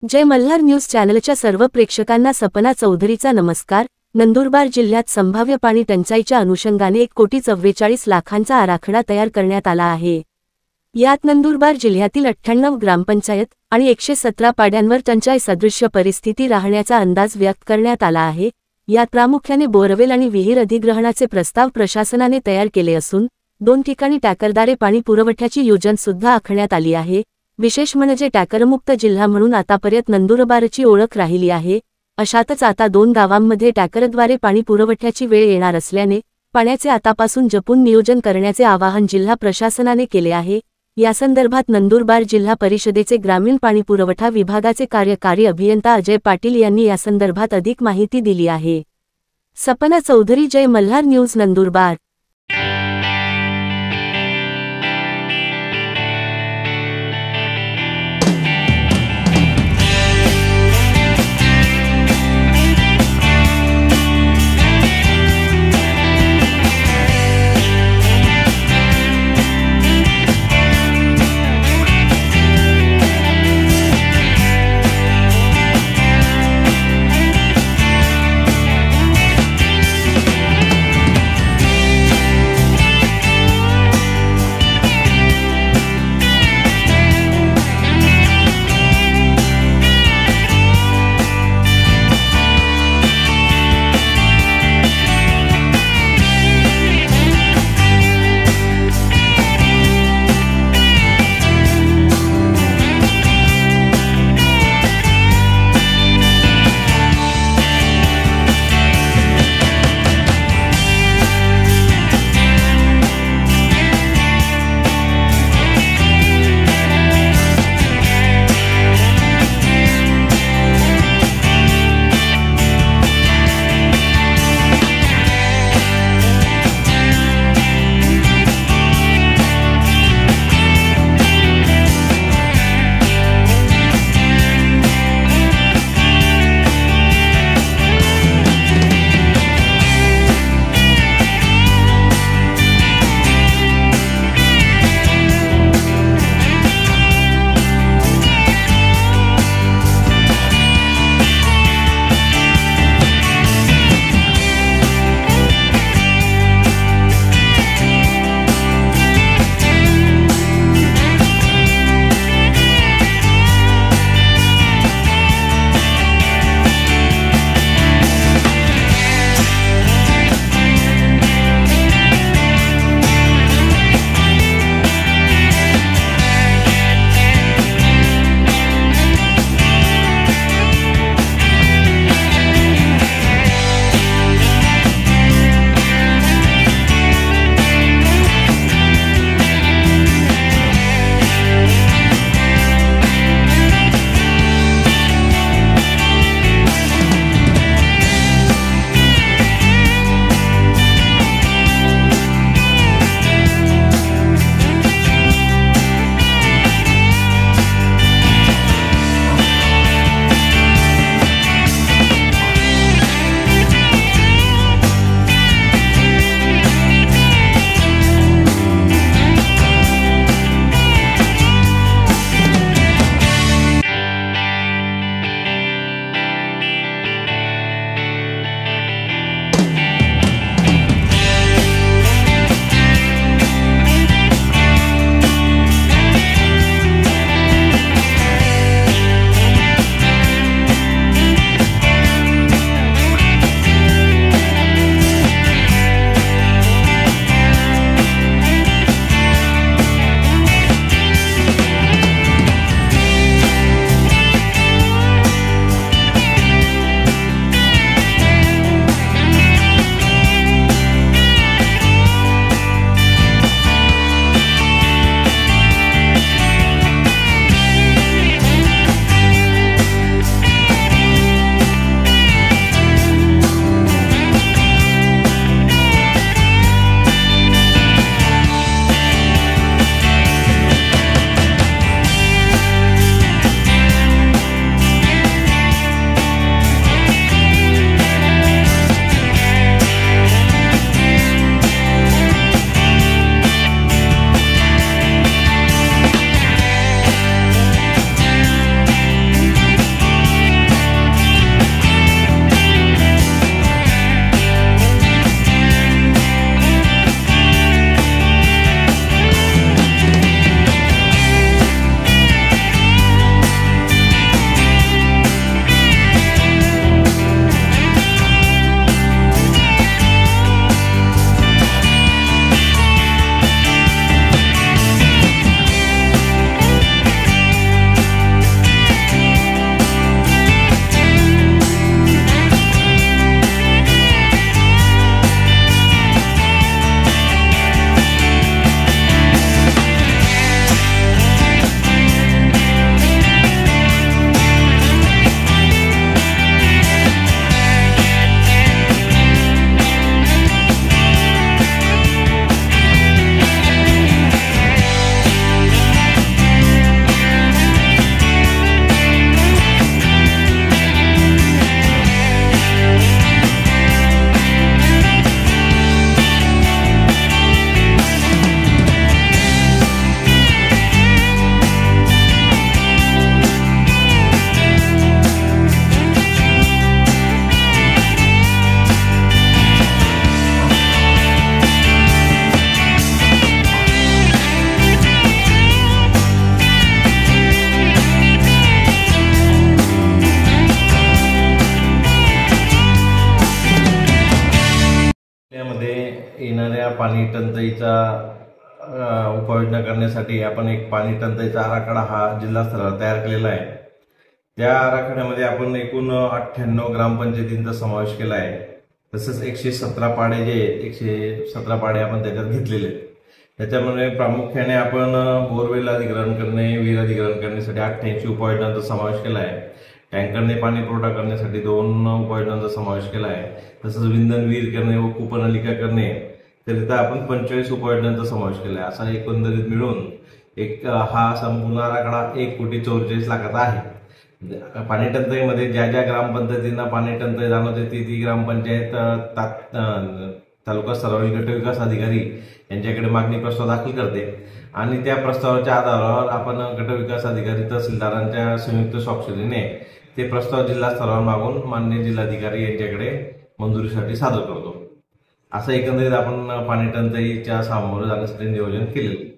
जय Malhar news चॅनलच्या सर्व प्रेक्षकांना सपना चौधरीचा नमस्कार। नंदुरबार जिल्ह्यात संभाव्य पाणी टंचाईच्या अनुषंगाने 1,44,00,000 आराखडा तयार करण्यात आला आहे। यात नंदुरबार जिल्ह्यातील 98 ग्रामपंचायत आणि 117 पाड्यांवर टंचाई सदृश्य परिस्थिती राहण्याचा अंदाज व्यक्त करण्यात आला आहे। यात प्रामुख्याने बोरवेल आणि विहीर अधिग्रहणाचे प्रस्ताव प्रशासनाने तयार केले असून 2 ठिकाणी टँकरद्वारे पाणी पुरवठ्याची योजना सुद्धा आखण्यात आली आहे। विशेष म्हणजे टँकरमुक्त जिल्हा म्हणून आतापर्यंत नंदुरबारची ओळख राहिली आहे। अशातच आता 2 गावांमध्ये टँकरद्वारे पाणी पुरवठ्याची वेळ येणार असल्याने पाण्याचे आतापासून जपून नियोजन करण्याचे आवाहन जिल्हा प्रशासनाने केले आहे। यासंदर्भात नंदुरबार जिल्हा परिषदेचे ग्रामीण पाणी पुरवठा विभागाचे कार्यकारी अभियंता अजय पाटील यांनी यासंदर्भात अधिक माहिती दिली आहे। सपना चौधरी, जय मल्हार न्यूज, नंदुरबार। येणाऱ्या पाणी टंचाईचा उपाययोजना करण्यासाठी आपण एक पाणी टंचाईचा आराखडा हा जिल्हा स्तरावर तयार केलेला आहे। त्या आराखड्यामध्ये आपण एकूण 98 ग्रामपंचायतींचा समावेश केला आहे। तसंच 117 पाडे जे 117 पाडे आपण त्याच्यात घेतलेले आहेत। त्याच्यामुळे प्रामुख्याने आपण बोरवेल अधिग्रहण करणे, विहीर अधिग्रहण करण्यासाठी 88 उपाययोजनांचा समावेश केला आहे। टँकरने पाणी पुरवठा करण्यासाठी 2 उपाययोजनांचा समावेश केला आहे। तसंच विंधन विहीर करणे व कूपनलिका करणे करिता आपण 45 उपाययोजनांचा समावेश केला आहे। असा एकंदरीत मिळून हा संपूर्ण आराखडा 1,44,00,000 आहे। पाणी टंचाईमध्ये ज्या ज्या ग्रामपंचायतींना पाणी टंचाई जाणवते ती ग्रामपंचायत तालुका स्तरावरील गट विकास अधिकारी यांच्याकडे मागणी प्रस्ताव दाखल करते आणि त्या प्रस्तावाच्या आधारावर आपण गट विकास अधिकारी तहसीलदारांच्या संयुक्त स्वाक्षरीने ते प्रस्ताव जिल्हा स्तरावर मागून माननीय जिल्हाधिकारी यांच्याकडे मंजुरीसाठी सादर करतो। असं एकंदरीत आपण पाणी टंचाईच्या सामोरं जाण्यासाठी नियोजन केलेलं आहे।